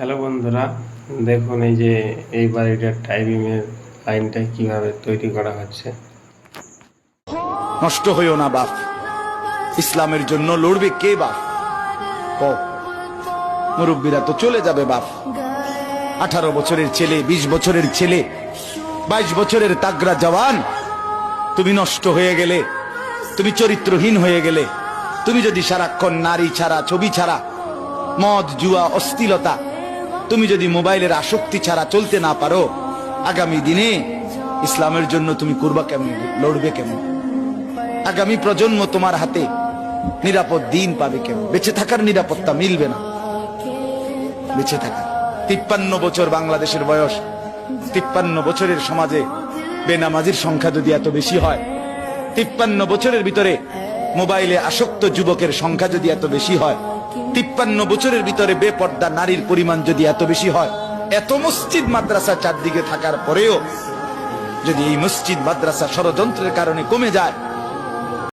Hello বন্ধুরা, দেখুন এই যে এই বাড়িটার টাইমিংয়ের লাইনটা কিভাবে তৈরি করা হচ্ছে। নষ্ট হইও না বাপ, ইসলামের জন্য লড়বে কে বাপ? মুরব্বীরা তো চলে যাবে বাপ। 18 বছরের ছেলে, 20 বছরের ছেলে, 22 বছরের তাগড়া জওয়ান, তুমি নষ্ট হয়ে গেলে, তুমি চরিত্রহীন হয়ে গেলে, তুমি যদি সারাক্ষণ নারী ছাড়া, ছবি ছাড়া, মদ জুয়া অশ্লীলতা, তুমি যদি মোবাইলের আসক্তি ছাড়া চলতে না পারো, আগামী দিনে ইসলামের জন্য তুমি করবা কেমন, লড়বে কেমন? আগামী প্রজন্ম তোমার হাতে নিরাপদ দিন পাবে কেমন? বেঁচে থাকার নিরাপত্তা মিলবে না। বেঁচে থাকা 53 বছর বাংলাদেশের বয়স, 53 বছরের সমাজে বেনামাজির সংখ্যা যদি এত বেশি হয়, 53 বছরের ভিতরে মোবাইলে আসক্ত যুবকের সংখ্যা যদি এত বেশি হয়, 53 বছরের ভিতরে বেপর্দা নারীর পরিমাণ যদি এত বেশি হয়, এত মসজিদ মাদ্রাসা চারদিকে থাকার পরেও যদি এই মসজিদ মাদ্রাসা ষড়যন্ত্রের কারণে কমে যায়,